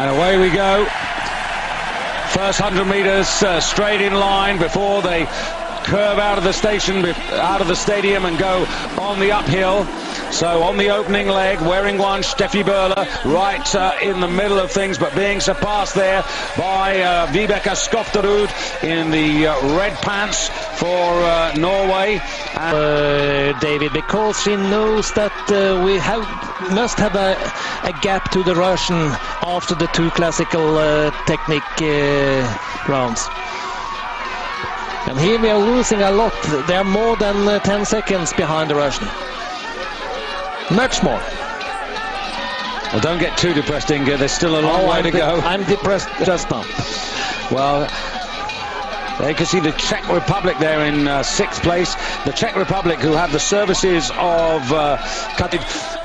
And away we go. First 100 meters straight in line before they curve out of the station, out of the stadium, and go on the uphill. So on the opening leg, wearing one, Steffi Böhler, right in the middle of things, but being surpassed there by Vibeke Skofterud in the red pants for Norway. David, because she knows that we must have a gap to the Russian after the two classical technique rounds. And here we are losing a lot. They are more than 10 seconds behind the Russian. Much more. Well, don't get too depressed, Inga. There's still a long way to go. I'm depressed just now. Well, there you can see the Czech Republic there in 6th place. The Czech Republic, who have the services of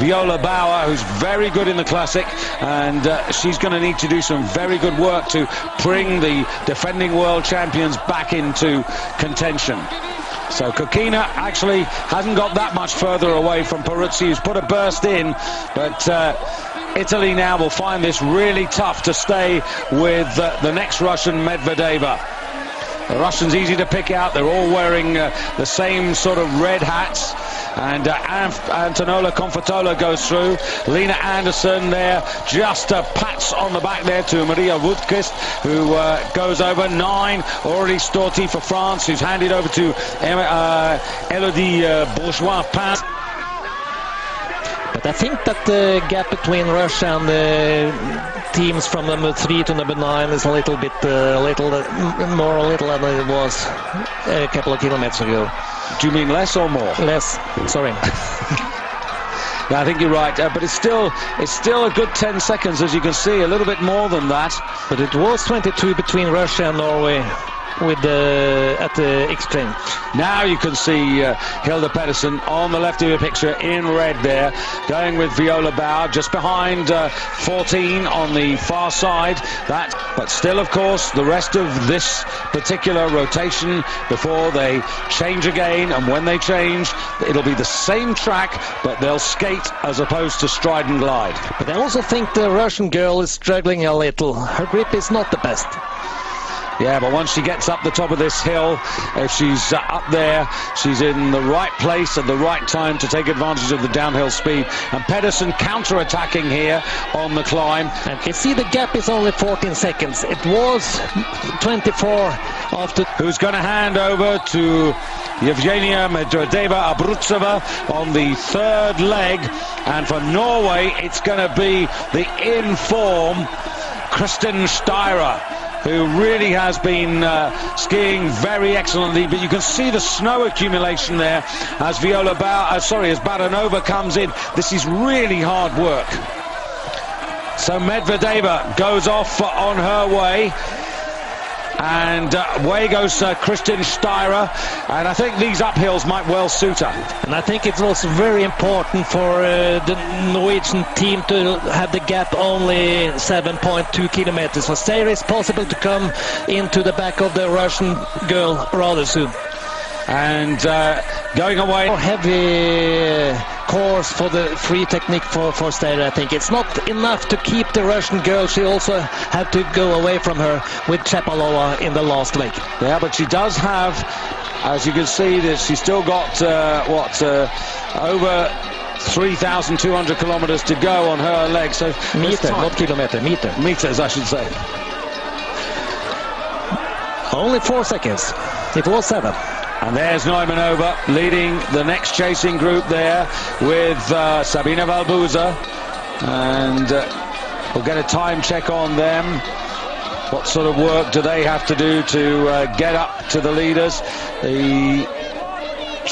Viola Bauer, who's very good in the classic, and she's going to need to do some very good work to bring the defending world champions back into contention. So Kukina actually hasn't got that much further away from Paruzzi, who's put a burst in, but Italy now will find this really tough to stay with the next Russian, Medvedeva. The Russians easy to pick out. They're all wearing the same sort of red hats. And Antonelла Confortola goes through. Lena Andersson there, just pats on the back there to Maria Woodquist, who goes over. 9, Aurélie Storti for France, who's handed over to Elodie Bourgeois-Pin. But I think that the gap between Russia and the teams from number 3 to number 9 is a little bit more than it was a couple of kilometers ago. Do you mean less or more? Less, sorry. Yeah, I think you're right, but it's still a good 10 seconds, as you can see, a little bit more than that. But it was 22 between Russia and Norway with at the extreme. Now you can see Hilde Pedersen on the left of your picture in red there, going with Viola Bauer just behind 14 on the far side. But still, of course, the rest of this particular rotation before they change again, and when they change, it'll be the same track, but they'll skate as opposed to stride and glide. But I also think the Russian girl is struggling a little. Her grip is not the best. Yeah, but once she gets up the top of this hill, if she's up there, she's in the right place at the right time to take advantage of the downhill speed. And Pedersen counter-attacking here on the climb. And you see the gap is only 14 seconds. It was 24 after. Who's going to hand over to Evgenia Medvedeva Abrutsova on the third leg. And for Norway, it's going to be the in-form Kристин Steyr, who really has been skiing very excellently, but you can see the snow accumulation there as as Baranova comes in. This is really hard work. So Medvedeva goes off on her way, and away goes Kристin Steyr, and I think these uphills might well suit her. And I think it was very important for the Norwegian team to have the gap only 7.2 kilometers. For Steyr it's possible to come into the back of the Russian girl rather soon. And going away. More heavy course for the free technique for Steyr. I think it's not enough to keep the Russian girl. She also had to go away from her with Chepalova in the last leg. Yeah, but she does have, as you can see, that she's still got over 3,200 kilometers to go on her leg. So meter, not kilometer, meter. Meters, I should say. Only 4 seconds. It was 7. And there's Neumanova leading the next chasing group there with Sabine Valbuza. And we'll get a time check on them. What sort of work do they have to do to get up to the leaders? The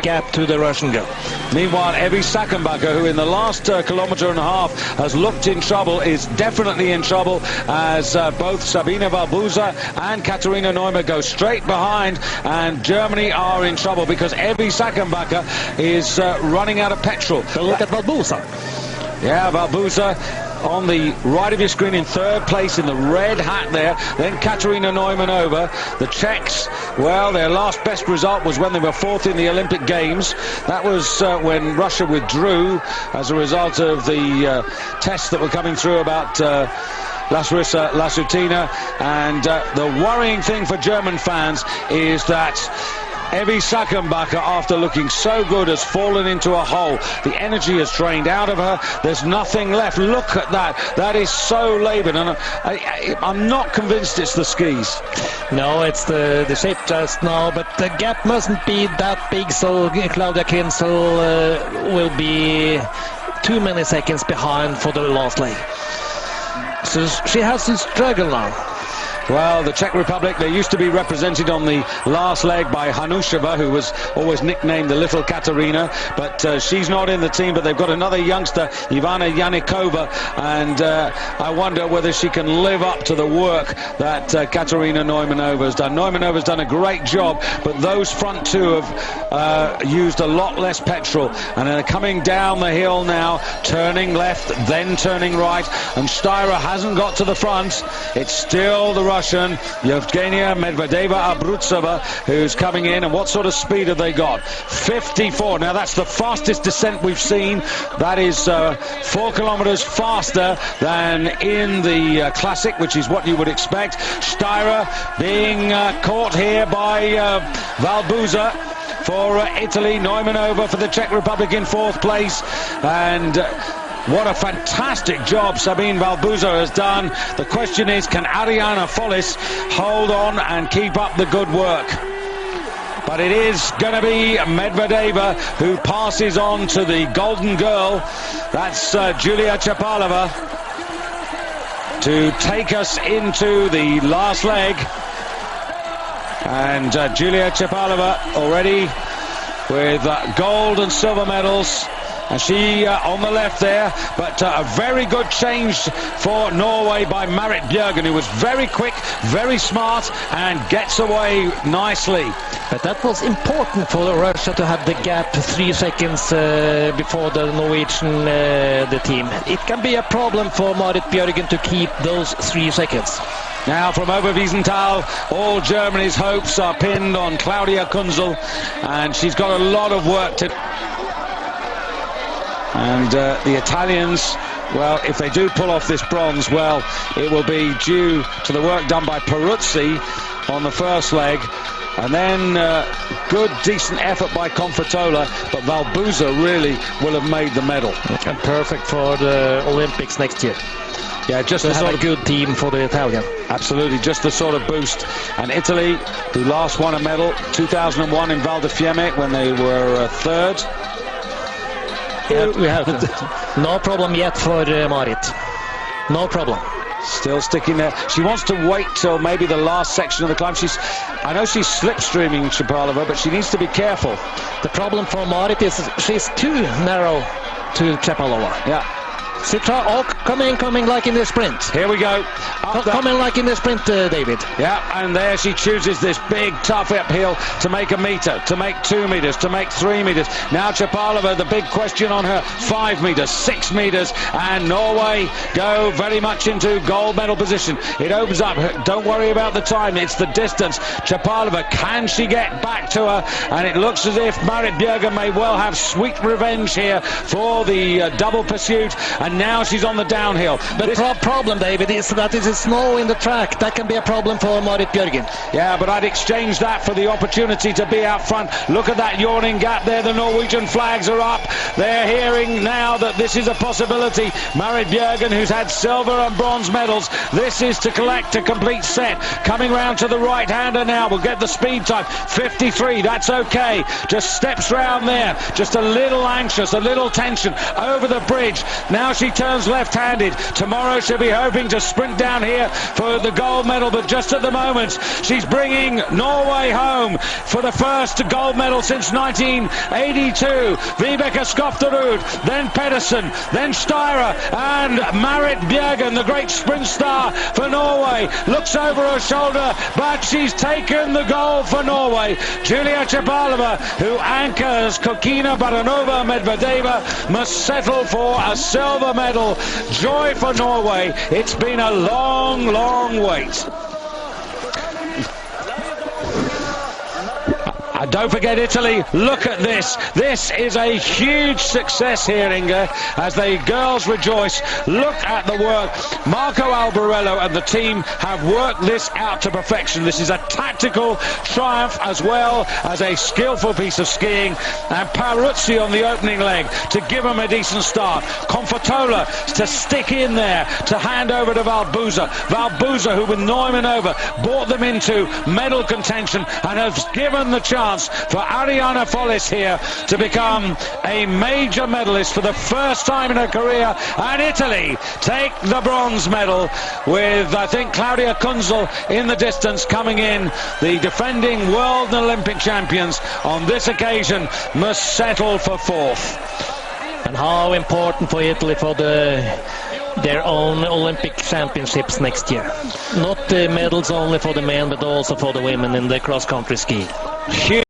gap to the Russian girl. Meanwhile, Evie Захенбахер, who in the last kilometre and a half has looked in trouble, is definitely in trouble as both Sabine Valbuza and Katharina Neumann go straight behind, and Germany are in trouble because Evie Захенбахер is running out of petrol. So look at Valbuza. Yeah, Valbuza on the right of your screen in third place in the red hat there. Then Katarina Neumanova. The Czechs, well, their last best result was when they were 4th in the Olympic Games. That was when Russia withdrew as a result of the tests that were coming through about Larissa Lasutina. And the worrying thing for German fans is that Evie Захенбахер, after looking so good, has fallen into a hole. The energy has drained out of her. There's nothing left. Look at that. That is so laboured. And I'm not convinced it's the skis. No, it's the shape just now. But the gap mustn't be that big, so Claudia Kinsel will be too many seconds behind for the last leg. So she has to struggle now. Well, the Czech Republic, they used to be represented on the last leg by Hanusheva, who was always nicknamed the Little Katarina, but she's not in the team. But they've got another youngster, Ivana Yanikova, and I wonder whether she can live up to the work that Katarina Neumanova has done. Neumanova's done a great job, but those front two have used a lot less petrol, and they're coming down the hill now, turning left, then turning right, and Steyra hasn't got to the front. It's still the Russian, Evgenia Medvedeva Abrutsova, who's coming in. And what sort of speed have they got? 54. Now that's the fastest descent we've seen. That is 4 kilometers faster than in the Classic, which is what you would expect. Steyra being caught here by Valbuza for Italy, Neumanova for the Czech Republic in 4th place. And what a fantastic job Sabine Valbuza has done. The question is, can Ariana Follis hold on and keep up the good work? But it is going to be Medvedeva who passes on to the golden girl. That's Julia Chepalova to take us into the last leg. And Julia Chepalova already with gold and silver medals. And she on the left there, but a very good change for Norway by Marita Bjørgen, who was very quick, very smart, and gets away nicely. But that was important for Russia to have the gap 3 seconds before the Norwegian the team. It can be a problem for Marita Bjørgen to keep those 3 seconds. Now from Oberwiesenthal, all Germany's hopes are pinned on Claudia Kunzel, and she's got a lot of work to do. And the Italians, well, if they do pull off this bronze, well, it will be due to the work done by Paruzzi on the first leg. And then good, decent effort by Confortola, but Valbuza really will have made the medal. And perfect for the Olympics next year. Yeah, just to have a good team for the Italian. Absolutely, just the sort of boost. And Italy, who last won a medal, 2001 in Val di Fiemme when they were 3rd. We have no problem yet for Marit. No problem. Still sticking there. She wants to wait till maybe the last section of the climb. I know she's slipstreaming Chepalova, but she needs to be careful. The problem for Marit is she's too narrow to Chepalova. Yeah. Coming like in the sprint. Here we go. Coming like in the sprint, David. Yeah, and there she chooses this big, tough uphill to make a metre, to make 2 metres, to make 3 metres. Now Chepalova, the big question on her, 5 metres, 6 metres, and Norway go very much into gold medal position. It opens up. Don't worry about the time. It's the distance. Chepalova, can she get back to her? And it looks as if Marita Bjørgen may well have sweet revenge here for the double pursuit. And now she's on the downhill. But the problem, David, is that it is snow in the track. That can be a problem for Marita Bjørgen. Yeah, but I'd exchange that for the opportunity to be out front. Look at that yawning gap there. The Norwegian flags are up. They're hearing now that this is a possibility. Marita Bjørgen, who's had silver and bronze medals, this is to collect a complete set. Coming round to the right-hander now. We'll get the speed time. 53, that's okay. Just steps round there. Just a little anxious, a little tension over the bridge. Now she turns left-handed. Tomorrow she'll be hoping to sprint down here for the gold medal, but just at the moment she's bringing Norway home for the first gold medal since 1982. Vibeke Skofterud, then Pedersen, then Steyra, and Marita Bjørgen, the great sprint star for Norway, looks over her shoulder, but she's taken the gold for Norway. Julia Chepalova, who anchors Kukina, Baranova, Medvedeva, must settle for a silver medal. Joy for Norway. It's been a long, long wait. And don't forget Italy, look at this. This is a huge success here, Inga, as the girls rejoice. Look at the work. Marco Albarello and the team have worked this out to perfection. This is a tactical triumph as well as a skillful piece of skiing. And Paruzzi on the opening leg to give them a decent start. Confortola to stick in there to hand over to Valbuza. Valbuza, who with Neumann over, brought them into medal contention and has given the chance for Ariana Follis here to become a major medalist for the first time in her career. And Italy take the bronze medal with, I think, Claudia Kunzel in the distance coming in. The defending world and Olympic champions on this occasion must settle for fourth. And how important for Italy for their own Olympic championships next year. Not the medals only for the men, but also for the women in the cross-country ski. Huge.